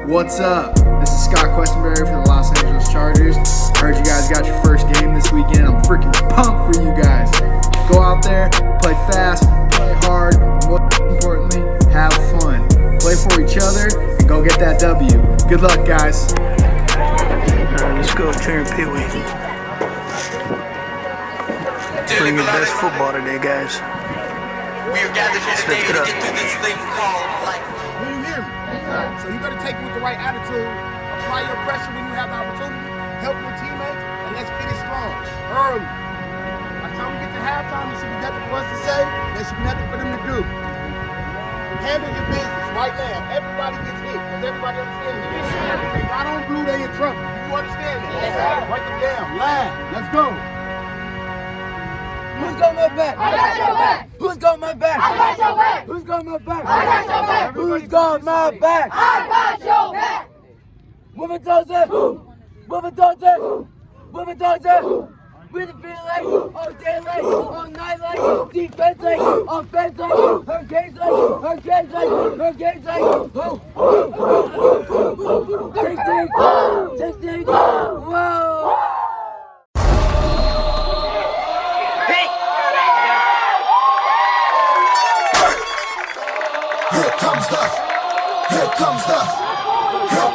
What's up? This is Scott Questenberry for the Los Angeles Chargers. I heard you guys got your first game this weekend. I'm freaking pumped for you guys. Go out there, play fast, play hard, and most importantly, have fun. Play for each other and go get that W. Good luck, guys. Alright, let's go, Junior Pee Wee. Bring your best football today, guys. We are gathered here today to get through this thing called life. Do you hear me? So you better take it with the right attitude, apply your pressure when you have the opportunity, help your teammates, and let's finish strong, early. By the time we get to halftime, there should be nothing for us to say, there should be nothing for them to do. Handle your business right now. Everybody gets hit, because everybody understands it. If they got on blue, they in trouble. You understand that? Yes. Write them down, laugh, let's go. Who's got my back? I got your back. Who's got my back? I got your back. Who's got my back? I got your back. Who's got my back? I got your back. Woman does it. Woman does it. Woman does it. With the feeling, all day like, all night like, defense like, offense like, hurricanes like, hurricanes like, hurricanes like. Tick, tick, whoa. Here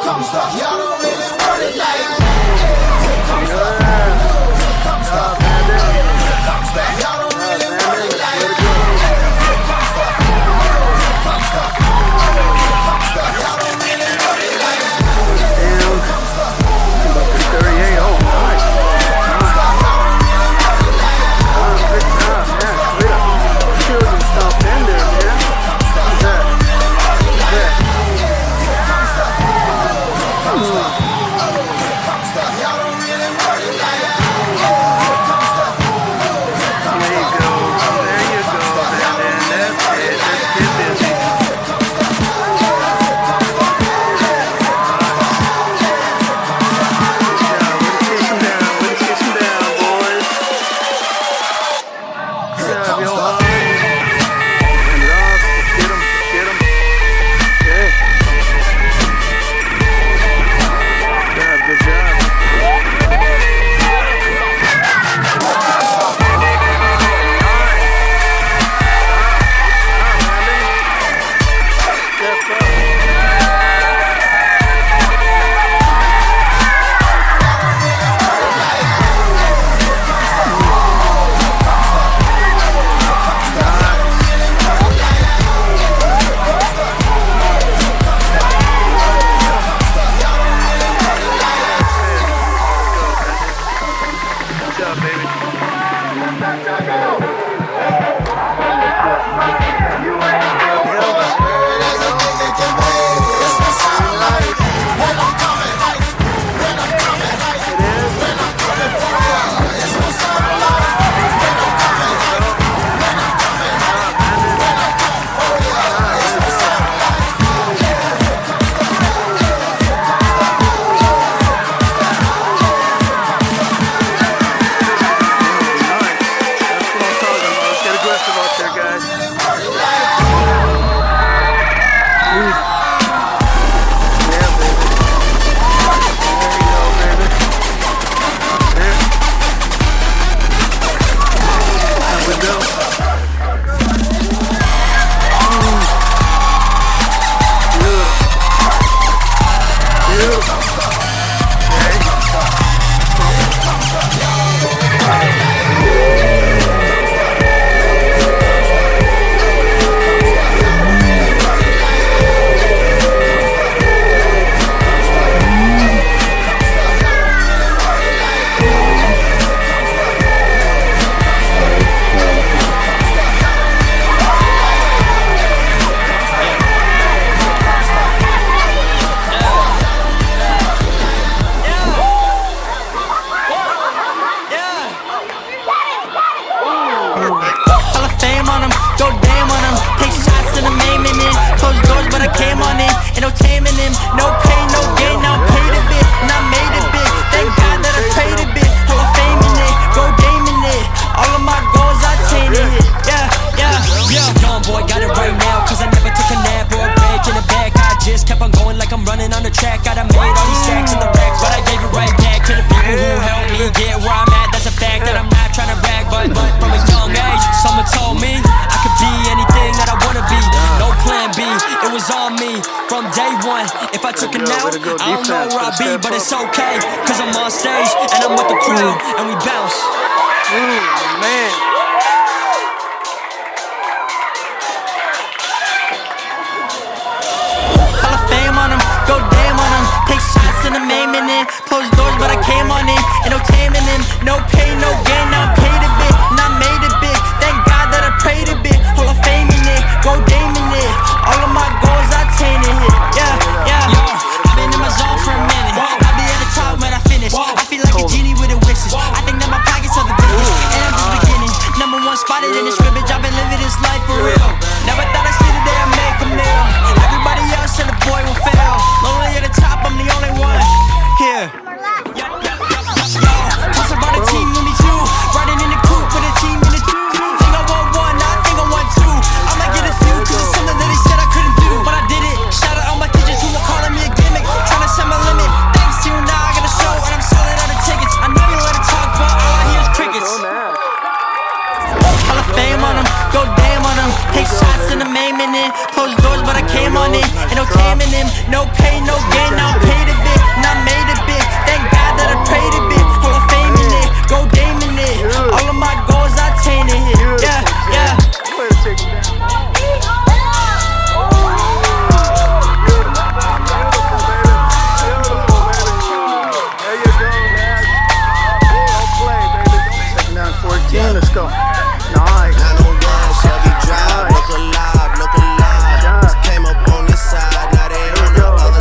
comes the, y'all don't really want it like, here comes the, y'all don't really want it like, here comes the, y'all don't really want it like, here comes the, 38, oh, nice. Good job, man. She wasn't stopped in there, man. like I'm running on the the track. I done made all these stacks in the racks, but I gave it right back to the people who helped me get where I'm at. That's a fact that I'm not trying to brag, but from a young age, someone told me I could be anything that I wanna be. No plan B, it was on me from day one. If I took it now, I don't know where I'll be, but it's okay, cause I'm on stage and I'm with the crew and we bounce. Man. Hall of Fame on them, go damn on them. Take shots in the main minute. Closed doors, but I came on in. Ain't no taming them. No pain, no gain. Now I'm paid a bit, and I made it big. Thank God that I prayed a bit. Hall of Fame in it, go damn in it. All of my goals I attained it. Yeah, yeah. Yo, I've been in my zone for a minute. I'll be at the top when I finish. I feel like a genie with a wishes. I think that my pockets are the biggest, and I'm just beginning. Number one spotted in the scrimmage. I've been living this life for real. Never thought I'd see the day I make a meal. Everybody else said the boy will fail. Lonely at the top, I'm the only one here. Yo, toss about a team with me too. Riding in the coupe with a team in the two. Think I want one, now I think I want two. I might get a few, cause it's something that they said I couldn't do, but I did it. Shout out all my teachers who were calling me a gimmick, trying to set my limit. Thanks to you, now I got a show and I'm selling out of tickets. I know you let it talk, but all I hear is crickets. Hall of Fame on them, go damn on them. Take shots in the main minute. Closed doors, but I came on in. Ain't no taming them. No pain, no gain. Now I'm paid a bit, and I made it big. Thank God that I prayed a bit. Hall of Fame in it, go damn in it. All of my goals I attained it. Yeah, yeah. Let's go. Nice. 901 Chevy Drive, look alive, look alive. Came up on this side, now they on the other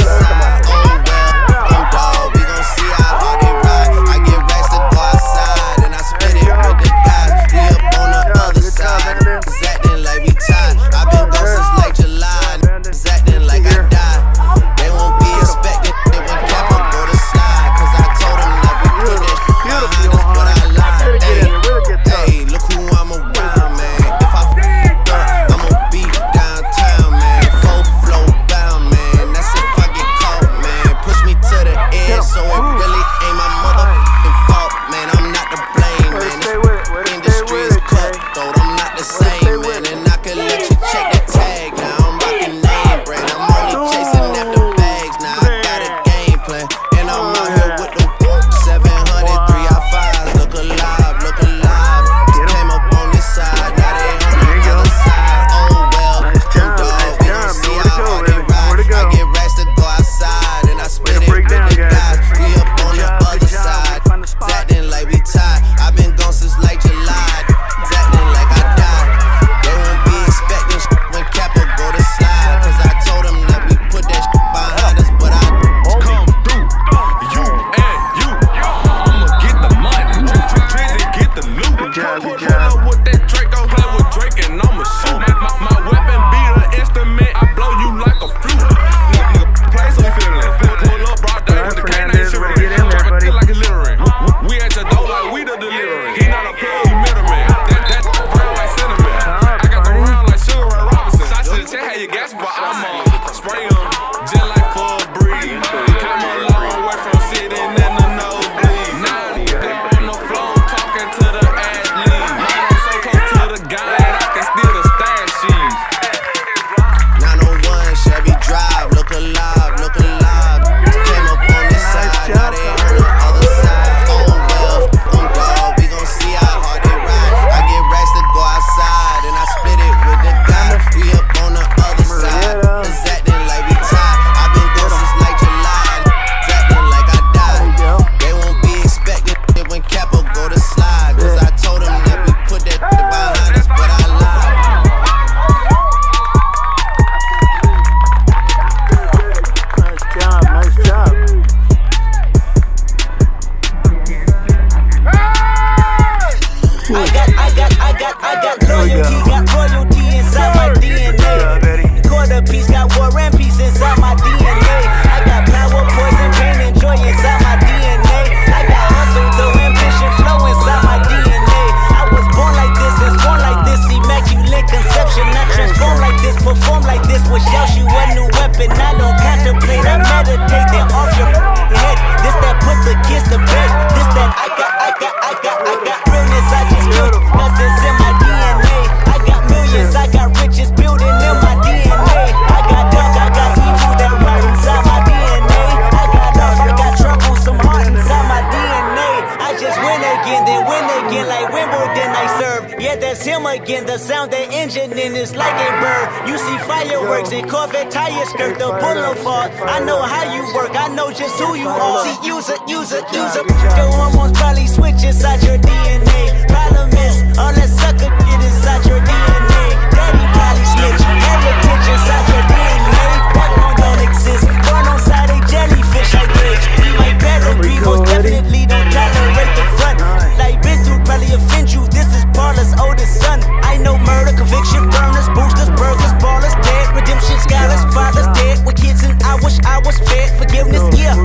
again. The sound they engine in is like a bird. You see fireworks and Corvette tires skirt the boulevard. I know how you work, I know just who you are. See, use it. Your hormones probably switch inside your DNA. Problem is, all that sucker shit inside your DNA. Daddy probably snitch, heritage inside your DNA. That one don't exist. Born on side a jellyfish like rich. We might better be, most definitely don't tolerate the front. Like been through probably offend you. This is Paula's oldest son. I know murder, conviction, burners, boosters, burglars, ballers, dead, redemption, scholars, fathers dead. With kids and I wish I was fed. Forgiveness, yeah.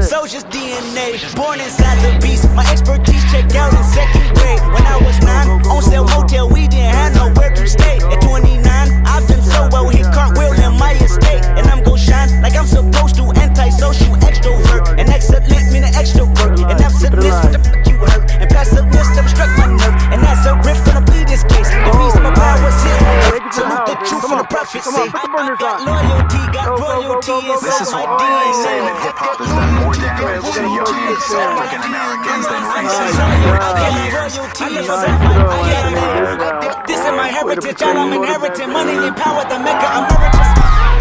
Soldier's DNA, born inside the beast. My expertise checked out in second grade. When I was 9, on sale motel, we didn't have nowhere to stay. At 29, I've done so well, hit cartwheel in my estate. And I'm gon' shine like I'm supposed to. Antisocial extrovert, and excellent mean an extra work. And absentness, what the fuck you hurt? And passiveness that struck my nerve. And that's a riff gonna be this case. The reason my power's here. Salute the truth from the prophet say. I got loyalty, got royalty inside my DNA. Hip-hop has done more damage to youngest African Americans than racism. This is my heritage, all I'm inheriting. Money and power, the mecca emeritus.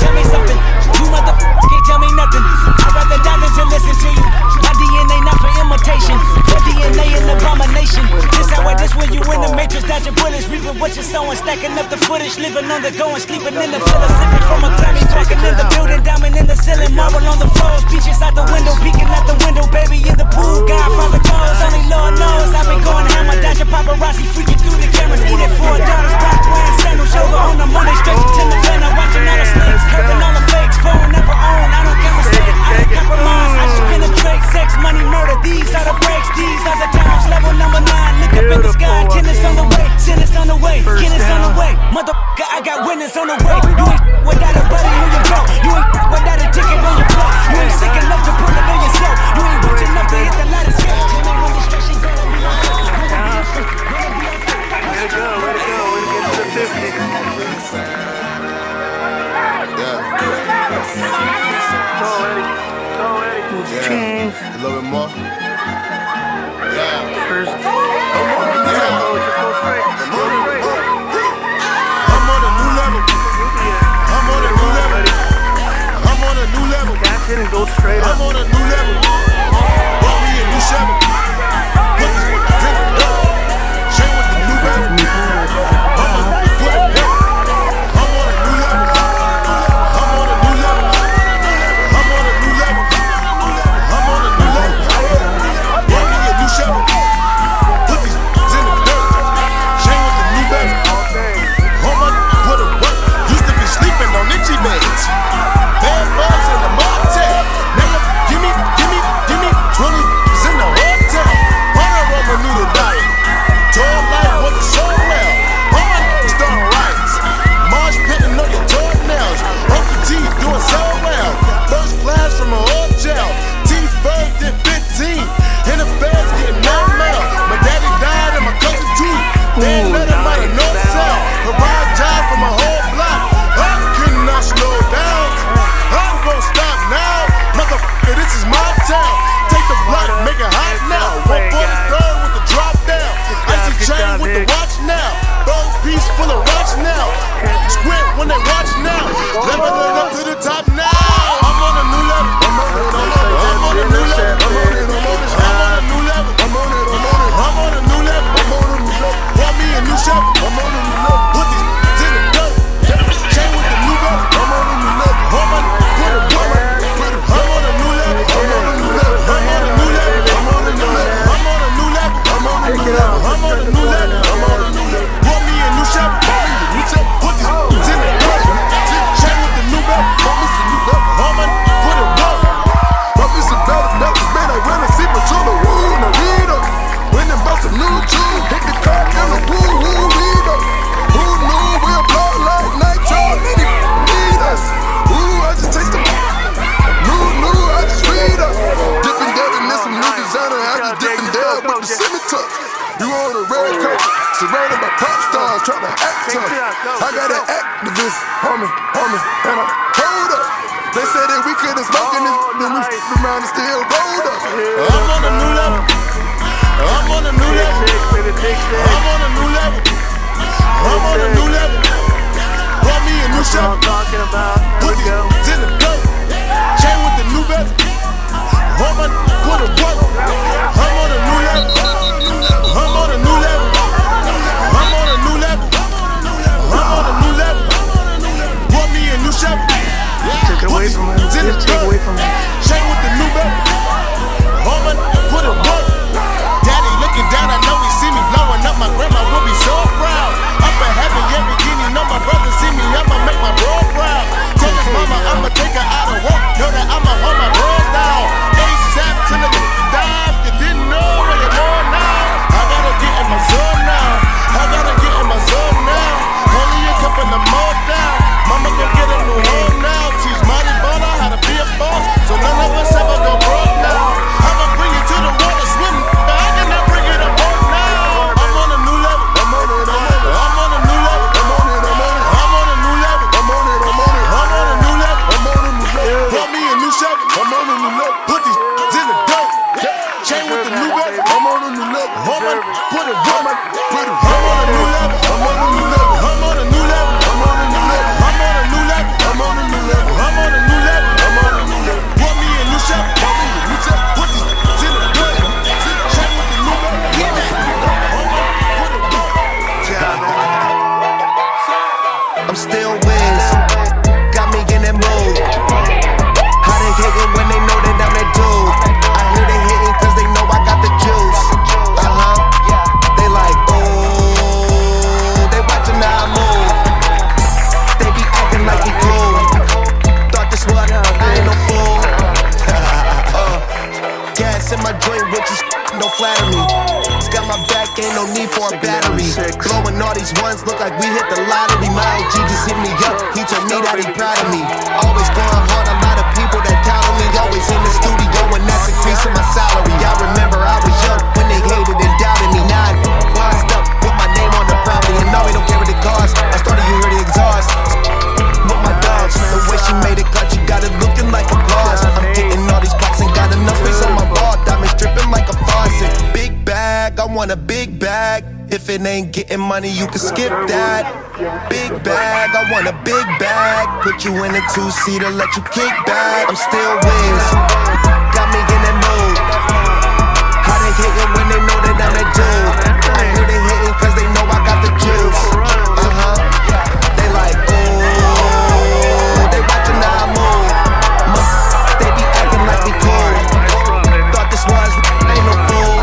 Tell me something, you motherfuckers can't tell me nothing. I'd rather die than to listen to you. My DNA not for imitation, your DNA an abomination. This how I this when you in the matrix, dodging bullets, reaping what you're sowing, stacking up the footage, living on the go and sleeping in the villa, sipping from a Grammy, walking in the building, diamond in the ceiling, marble on the floors, beaches out the window, peeking out the window, baby in the pool, Godfather goes, only Lord knows. I've been going hammer, dodging paparazzi, freaking through the cameras, eating $4, back wearing sandals, yoga on the Monday, straight to the van, I'm watching all the snakes, curving all the fakes, phone never own, I don't care what say, I don't compromise, I just penetrate, sex, money, murder, these are the breaks, these are the times, level number 9, look up in the sky, tennis on the way, tennis on the way, tennis on the way, motherfucker, I got winners on the way, you ain't without a buddy on your belt, you ain't without a ticket on your plate, you ain't sick enough to put it on yourself, you ain't rich enough to hit the light of scale, Way to go, way to get to the 50. Go, Eddie. A little bit more. Yeah. First. Just go straight. I'm on a new level. I'm on a new level. I'm on a new level. Catch it and go straight up. I'm on a new level. Brought me a new shovel. Put this drink it up. Shane with the new level. I'm on a new level. I'm on a new level. I'm on a new level. I'm on a new level. I'm on a new level. Brought me a new shovel. Put these in the dirt. Shane with the new level. Home on put a work. Used to be sleeping on itchy beds. Bad bugs in the motel. Now give me 20 in the hotel. On a Roman noodle diet. Told life wasn't so well. All my niggas starting riots. Marsh pitting on your toenails. Uncle T doing so well. First class from a hotel. T-Ferg did 15. In the feds getting no mail. My daddy died and my cousin too. They ain't let him out of no cell. A ride job from a whole block. I could not slow down. I'm gonna stop now. Motherfucker, this is my town. Take the block, make it hot now. 143rd with the drop down. Icy chain with the watch now. Third piece full of rocks now. Squint when they watch now. Leveling up to the top now. I'm on a new level. I'm on a new level. I'm on a new level. I'm on a new level. Want me a new shovel. I'm on a new level. Put these in the dirt. Chain with the new level. I'm on a new level. I'm on a new level. I'm on a new level. I'm on a new level. I'm on a new level. I'm on a new level. I'm on a new level. I'm on a new level. I'm on a new level. Want me a new shovel. Put these in the dirt. Chain with the new level. Want me some new level. I'm on put it work. Want me some better nuts, man. I wanna see my children. Woo, Narita. When them bust some new juice, hit the car in the woo, Rita. Who knew we'll blow like nitro? Many need us. Ooh, I just taste them. New, I just read up. Dippin' dead in some new designer. I just dippin' dead with the scimitar. You on a red coat, surrounded by pop stars, tryna act tough. I got an activist, homie, and I hold up. They said that we couldn't smoke in this, then we f***ed around and still rolled up. I'm on a new level. I'm on a new level. I'm on a new level. I'm on a new level. Bought me a new shovel. Put these in the dirt. Chain with the new bezel. Hold my put a work. I'm on a new level. I'm on a new level. I'm on a new level. I'm on a new level. Bought me a new shovel. Took it away from him. Just take away from him. Chain with the new bezel. Hold my put a work. Daddy looking down, I know he see me blowing up. My grandma will be so proud. Up in heaven, yeah, beginning. Know my brother see me, I'ma make my bro proud. Tell his mama I'ma take her out of work. Know that I'ma hold my bros down. ASAP till the dive. You didn't know, well you know now. I gotta get in my zone now. I gotta get in my zone now. Only a couple of more down. Mama go get a new home now. Teach Monty Baller how to be a boss, so none of us ever go broke now. I'ma bring you to the water swimming. I cannot bring it up now. I'm on a new level. I'm on it. I'm on a new level. I'm on it. I'm on a new level. I'm on it. I'm on a new level. I'm on a new level. Brought me a new shovel. I'm on a new level. Put these in the dirt. Chain with the new bezel. I'm on a new level. Put it woman. Put it. I'm on a new level. I'm on a new level. I'm on a new level. I'm on a new level. I'm on a new level. I'm on a new level. I'm on a new level. I'm on a new level. Brought me a new shovel. Brought me a new shovel. Put these in the dirt. Chain with the new bezel. I'm still Wiz, got me in that mood. How they hatin' when they know that I'm that dude? I hear they hatin' cause they know I got the juice. They like, ooh, they watchin' how I move. They be acting like we cool. Thought this was, I ain't no fool. Gas in my joint, which is don't flatter me. Got my back, ain't no need for a battery. Blowing all these ones, look like we hit the lottery. My OG just hit me up, he told me that he proud of me. Always going hard, a lot of people that count on me. Always in the studio and that's increasing my salary. I remember I was young when they hated and doubted me. Now I washed up, put my name on the property. And now we don't care what it costs. I started, you heard the exhaust. With my dogs, the way she made it cut, you got it looking like applause. I'm getting all these plaques and got enough space on my ball. Diamonds dripping like a faucet. Big bag, I want a big bag. If it ain't getting money, you can skip that. Big bag, I want a big bag. Put you in a two-seater, let you kick back. I'm still Wiz, got me in that mood. How they hatin' when they know that I'm that dude? I hear they hatin' cause they know I got the juice. They like, ooh, they watchin' how I move. They be acting like we cool. Thought this was, ain't no fool.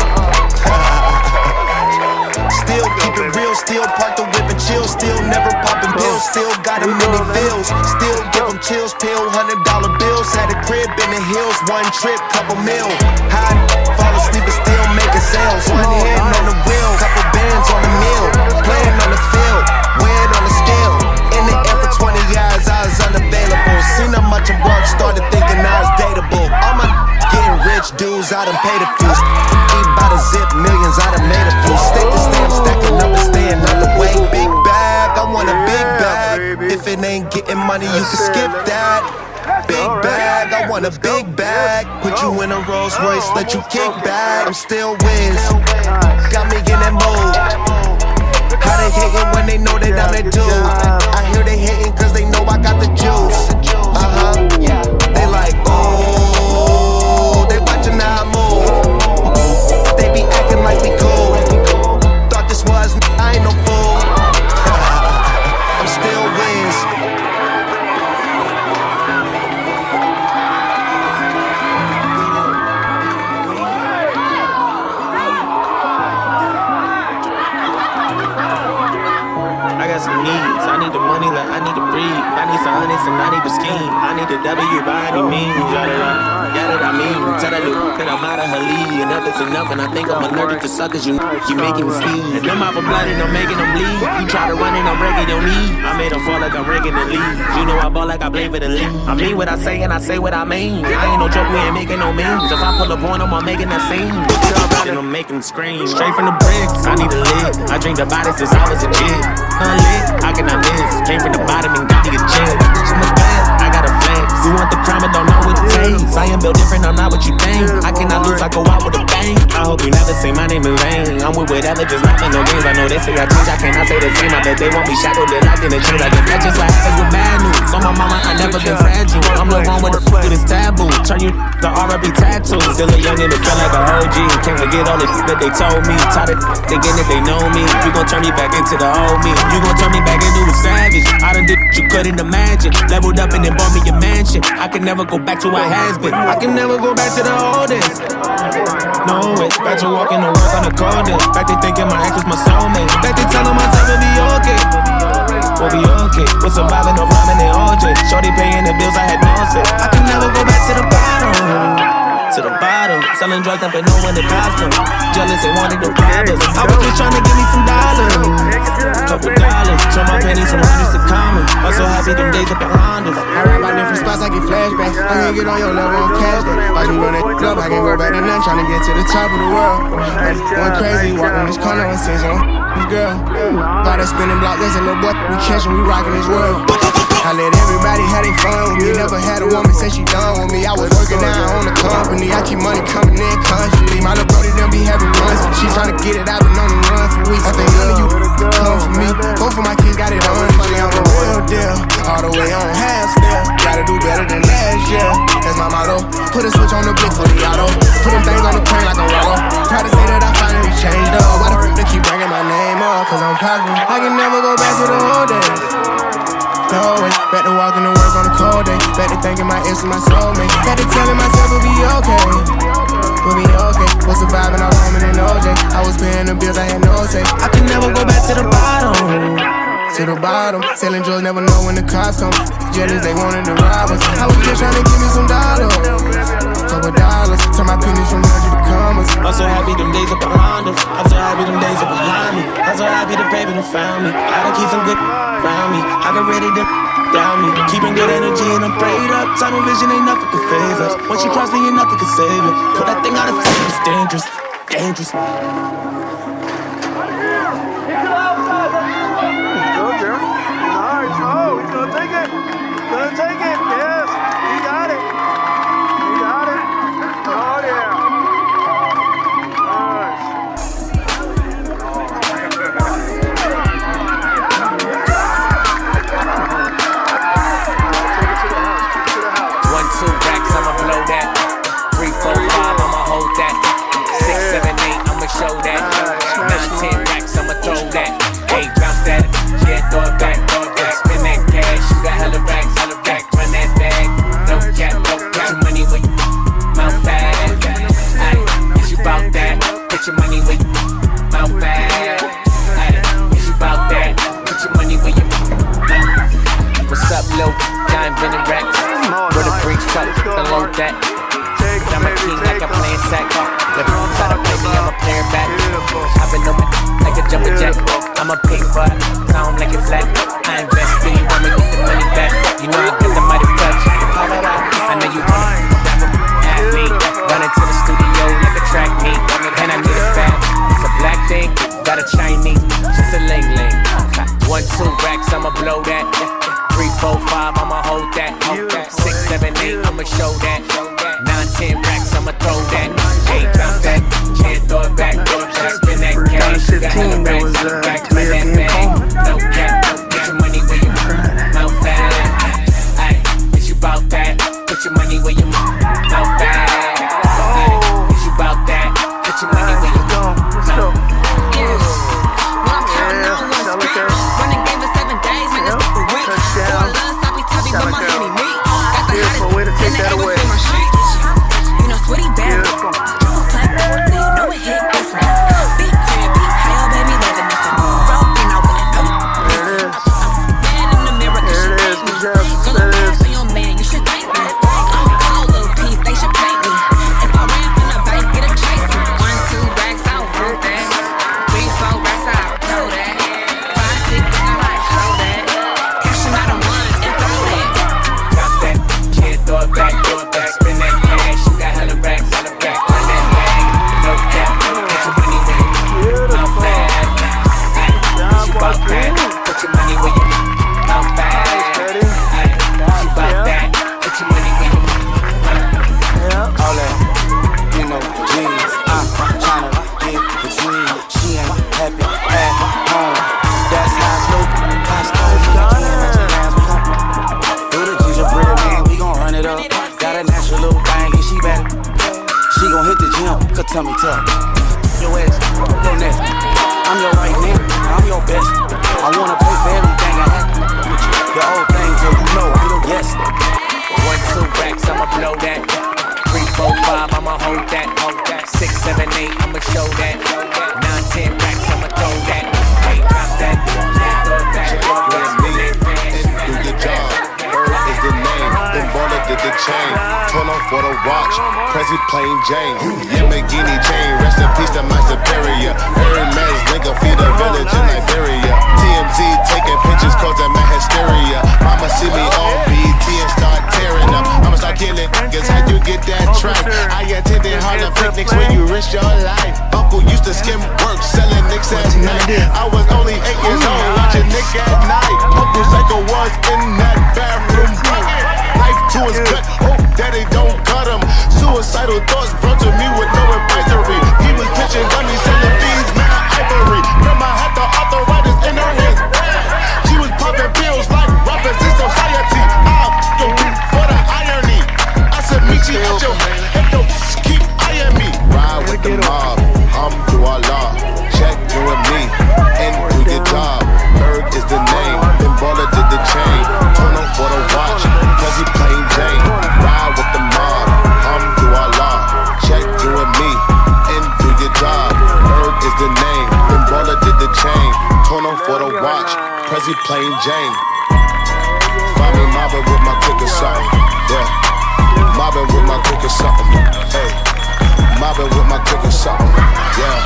Still keep it real, still park the whip and chill. Still never popping pills, still got them in the feels. Still give them chills, pill, $100 bills. Had a crib in the hills, one trip, couple mil. High, fall asleep and still making sales. One hand on the wheel, couple bands on the mill. Playing on the field, weighing on the scale. In the air for 20 years, I was unavailable. Seen how much I work, started thinking I was dateable. All my getting rich dudes, I done paid a few. Eat by the zip, millions, I done made a few. Stick to stay, I'm stacking up and staying on the way. Big bag, I want a big bag. If it ain't getting money, you can skip that. Big bag, I want a big bag. Put you in a Rolls Royce, let you kick back. I'm still Wiz, got me in that mood. How they hatin' when they know that I'm that dude? I hear they hatin' cause they know I got the juice. They like, ooh, they watchin' how I move. They be acting like we cool. Thought this was, I ain't no fool. I'm still Wiz. I got some needs, I need the money like I need to breathe. I need some honest and I need the scheme. I need the W by any means. Yeah, that I mean. Tell that dude that I'm out of her league. Enough is enough and I think I'm allergic to suckers. You making me sneeze. And them out for blood and I'm making them bleed. You try to run and I'm breaking your knee. I made them fall like I'm breaking the lead. You know I ball like I play for the league. I mean what I say and I say what I mean. I ain't no joke, we ain't making no memes. If I pull up on them, I'm making that scene. And I'm making them scream. Straight from the bricks, I need a lick. I drink the body since I was a kid. Unlit, how can I miss? Came from the bottom and got me a check. I'm a bad, I got a flex. You want the crime but don't know what to days. I am built different, I'm not what you think. I cannot lose, I go out with a bang. I hope you never say my name in vain. I'm with whatever, just not in no games. I know they say I change, I cannot say the same. I bet they want me shackled, they're locked in a chains. I guess that's just what happens with bad news. On my mama, I never been fragile. I'm the one with the f with this taboo. Turn you to R.I.P. tattoos. Still a youngin' that feel like a OG. Can't forget all the that they told me. Tired of thinking that they know me. You gon' turn me back into the old me. You gon' turn me back into a savage. I done did what you couldn't imagine. Leveled up and then bought me a mansion. I can never go back to what has been. I can never go back to the old days. No way. Back to walking to work on the cold day. Back to thinking my ex was my soulmate. Back to telling myself it'll be okay. We'll be okay. We're surviving no rhyming and OJ. Shorty paying the bills, I had no say. I can never go back to the bottom. To the bottom, selling drugs up and no one to cops them. Jealous, they wanted to rob us. I was just trying to give me some dollars, couple dollars. Turn my pennies from hundreds to common. I'm so happy them days are behind us. I rap by different spots, I get flashbacks. I can't get on your level on cash day. Watch me run that up, I can go back to none. Trying to get to the top of the world. Went crazy, walking this corner and says, girl. By that spinning block, there's a little boy we catching, we rocking this world. I let everybody have their fun with me. Never had a woman say she done with me. I was working out on the company. I keep money coming in constantly. My little brody done be having runs. She tryna get it, I've been on the run for weeks. I think none of you come for me. Both of my kids got it on. She on the real deal, all the way on half step. Gotta do better than last year. That's my motto. Put a switch on the blick for the auto. Put them things on the plane like a rollo. Try to say that I finally changed up. Why the f*** they keep bringing my name up? Cause I'm popular. I can never go back to the old days. No way, back to walking to work on a cold day. Back to thinking my ex was my soulmate. Back to telling myself we'll be okay. We'll be okay. Was surviving all Roman and OJ. I was paying the bills, I had no say. I can never go back to the bottom. To the bottom, selling drugs, never know when the cops come. Jealous, they wanted to rob us. I was just trying to give me some dollars, couple dollars. Turn my pennies from 100 to commas. I'm so happy them days are behind us. I'm so happy them days are behind me. I'm so happy the baby done found me. I done keep some good around me. I got ready to down me. Keeping good energy and I'm prayed up. Time of vision ain't nothing can phase us. Once you cross me, ain't nothing can save you. Put that thing out of sight, it's dangerous, dangerous. Show that 9, 10 racks, I'ma throw that. Hey, bounce that, yeah, throw it back, spin that cash, you got hella racks, run that bag. No cap, put your money where you mouth fast. Ayy, is you bout that? Put your money where you mouth fast. Ayy, is you bout that? Put your money where you mouth. What's up, Lil? I invented racks. Where the bricks truck, unload that. I'm a king like I'm playing sack. The try to play me, I'm a player back. I've been on me like a jumper jack. I'ma pay for it, sound like it's flat. I invest in you, I'ma get the money back. You know I got the mighty touch. I know you wanna athlete. Run into the studio like a track meet. And I need a fat, it's a black thing. Got a Chinese, just a ling ling. 1, 2 racks, I'ma blow that. 3, 4, 5, I'ma hold that. 6, 7, 8, I'ma show that. 9, 10 racks, I'ma throw that. Hey, bounce that, can't throw it back. Spin that cash, you got hella racks, run that bag. No cap, put your money where you mouth fast. Ayy, is you bout that? Put your money where you mouth fast. Ayy, is you bout that? Put your money where you mouth fast. When I'm counting on one sprint, running game for 7 days, man, that's the week. Oh, I love sloppy toppy with my honey meat. Got the hottest in the air with my street. You know, sweaty bad. Triple clap, you know it hit different. Big crib, big hell, baby, living nothing. Broken out with She gon' hit the gym, cause tummy tuck. Your ass, your next. I'm your right now, I'm your best. I wanna pay for everything I have with you. The old thing, so you know I'm your guest. 1, 2 racks, I'ma blow that. 3, 4, 5, I'ma hold that. 6, 7, 8, I'ma show that. 9, 10 racks, I'ma throw that. Hey, drop that. Throw that. Do your job. Bird is the name. Then baller did the chain. Turn on for the watch. Prezi plain Jane. Lamborghini chain. Rest in peace to my superior. Hermes nigga feed a village in Liberia. TMZ taking pictures causing my hysteria. Mama see me on BT and start tearing up. I'ma start killing niggas. How you get that track? I attended Harlem picnics when you risk your life. Uncle used to skim work selling nicks at night. I was only 8 years old watching Nick at night. Uncle Psycho was in that bathroom bucket. Knife to his gut, hope daddy don't cut him. Suicidal thoughts brought to me with no advisory. He was pitching dummies, selling beans, man, ivory. Grandma had the arthritis in her hands. She was popping pills like rappers in society. I'll go for the irony. I said, meet you at your head, don't keep eyeing me. Ride with the mob, do Allah. Check you and me, and do your job. Berg is the name, then baller did the chain. Turn on for the watch, cause he plain Jane. Ride with the mob, do Allah. Check you and me, and do your job. Berg is the name, then baller did the chain. Turn on for the watch, Prezi plain Jane. Find me mobbing with my click or something, yeah. Mobbing with my click or something, hey. Mobbing with my click or something, yeah.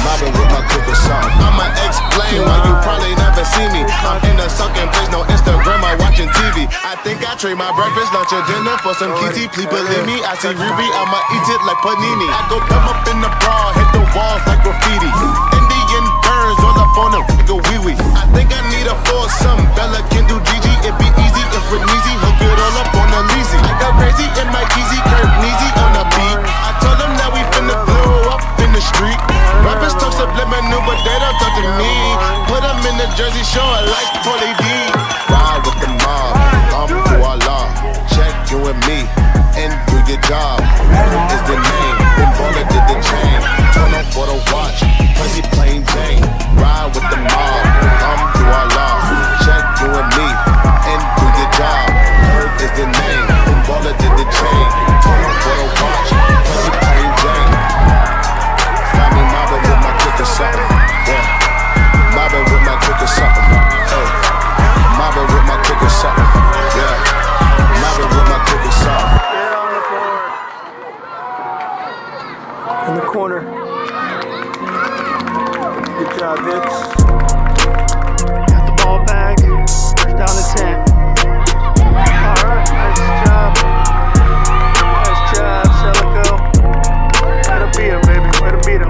Mobbing with my click or something. I'ma explain why you probably never see me. I'm in a sunken place, no Instagram, I'm watching TV. I think I trade my breakfast, lunch, or dinner for some kitty. Please believe me, I see Riri, I'ma eat it like panini. I go come up in the bra, hit the walls like graffiti. Indian burns all up on the nigga wee-wee. I think I need a foursome, Bella can do Gigi. It be easy if we're easy, hook it all up on the leasy. I go crazy in my Yeezy, Kurt Neezy on the beat. I told them that we finna blow up in the street. Rappers talk subliminal, but they don't talk to me. Put them in the Jersey Shore like Paulie D. Ride with the mob, do Allah. Check you and me, and do your job. Is the name, then baller did the chain. Turn on for the watch, Prezi plain Jane. Ride with the mob, do Allah. Check you and me, and do your job. Berg is the name, then baller did the chain. Turn on for the watch, Prezi plain Jane. Find me mobbing with my click or something, yeah. Mobbing with my click or something, hey. Mobbing with my click or something, yeah. Mobbing with my click or something. In the corner. Good job, Vince. Got the ball back. First down to 10. Alright, nice job. Nice job, Celico. Way to beat him, baby. Way to beat him.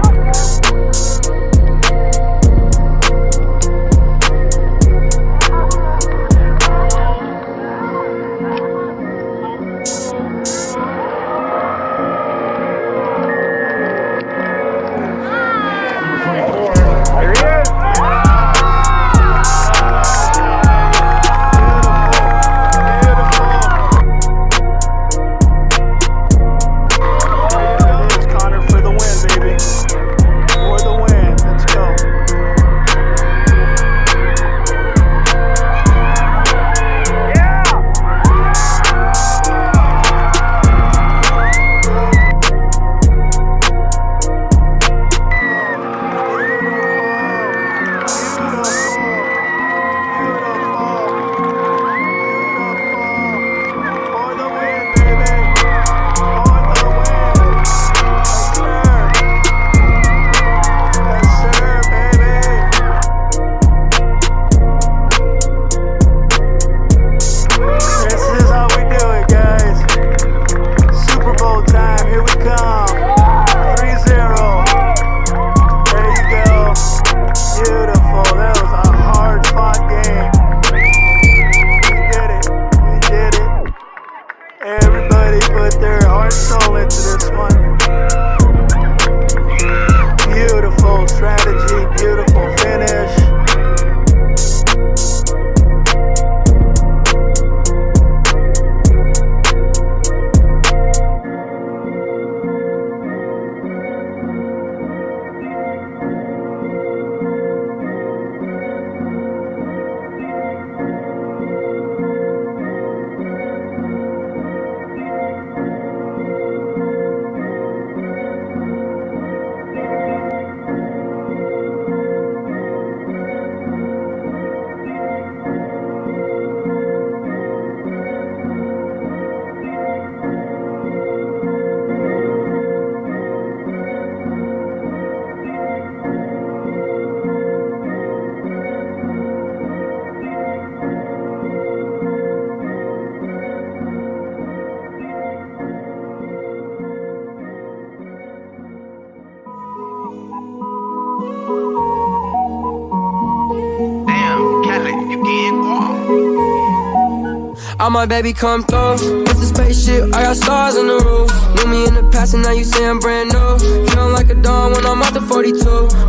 I my baby come through. It's a spaceship, I got stars on the roof. Knew me in the past and now you say I'm brand new. Feeling like a dawn when I'm out the 42.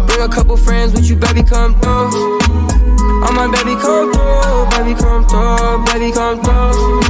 Bring a couple friends with you, baby, come through. I my baby come through, baby come through, baby come through.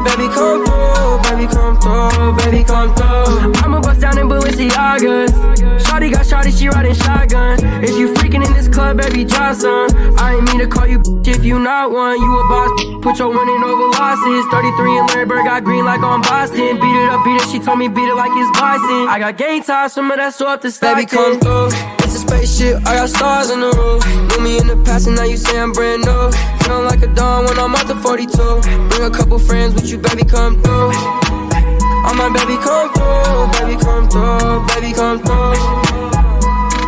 Baby come through, baby come through, baby come through. I'ma bust down in Balenciagas. Shawty got shawty, she riding shotgun. If you freaking in this club, baby, drop some. I ain't mean to call you if you not one. You a boss, put your winning over losses. 33 and Larry Bird got green like on Boston. Beat it up, beat it, she told me beat it like it's Boston. I got game time, some of that so up to Stockton. Baby come through, it's a spaceship, I got stars on the roof. Knew me in the past and now you say I'm brand new. Feeling like a dawn when I'm out the 42. Bring a couple friends with you, baby, come through. I my baby come through, baby come through, baby come through.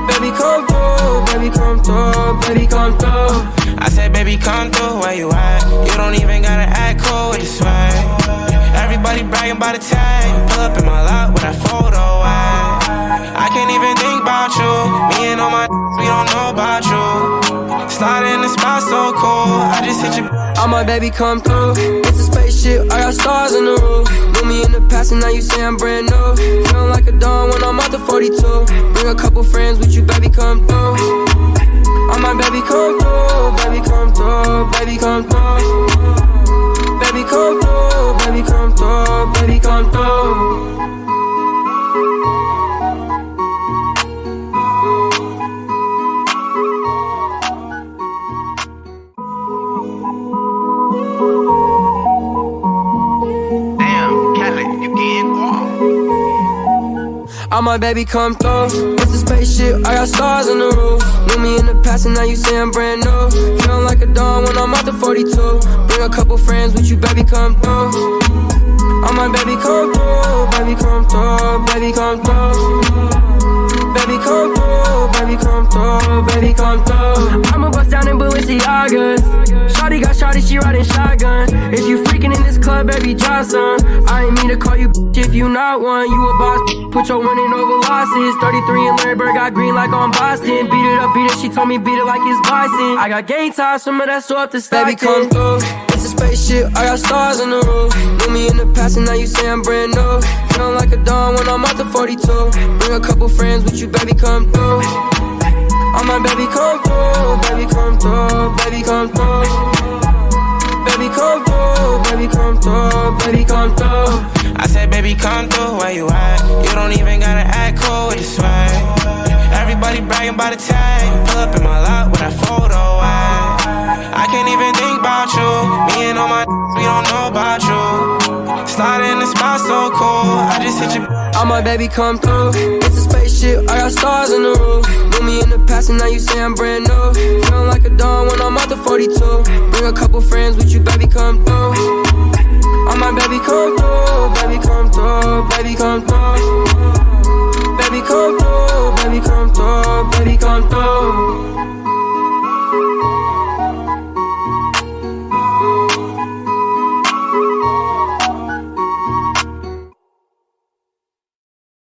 Baby come through, baby come through, baby come through. I said, baby, come through, where you at? You don't even gotta act cool with the swag. Everybody bragging about the tag. Pull up in my lot with that photo at. I can't even think about you. Me and all my we don't know about you. Slide in the spot so cool. I just hit you. I my baby come through. It's a spaceship, I got stars on the roof. Knew me in the past and now you say I'm brand new. Feeling like a dawn when I'm out the 42. Bring a couple friends with you, baby, come through. I my baby come through, baby come through, baby come through. Baby come through, baby come through, baby come through. I my baby come through. It's a spaceship, I got stars on the roof. Knew me in the past and now you say I'm brand new. Feeling like a dawn when I'm out the 42. Bring a couple friends with you, baby, come through. I my baby come through, baby come through, baby come through. Baby come through, baby come through, baby come through. I'ma bust down in Balenciagas. Shawty got shawty, she riding shotgun. If you freaking in this club, baby, drop some. I ain't mean to call you if you not one. You a boss, put your winning over losses. 33 and Larry Bird got green like on Boston. Beat it up, beat it, she told me beat it like it's Boston. I got game time, some of that so up to Stockton. Baby come through, it's a spaceship, I got stars on the roof. Knew me in the past and now you say I'm brand new. Feeling like a dawn when I'm out the 42. Bring a couple friends with you, baby, come through. I my baby come through, baby come through, baby come through. Baby come through, baby come through, baby come through. I said, baby, come through, where you at? You don't even gotta act cool with the swag. Everybody bragging about the tag. Pull up in my lot with that photo at. I can't even think about you. Me and all my we don't know about you. Slide in the spot so cool. I just hit you. I my baby come through. It's a spaceship, I got stars on the roof. Knew me in the past and now you say I'm brand new. Feeling like a dawn when I'm out the 42. Bring a couple friends with you, baby, come through. I my baby come through, baby come through.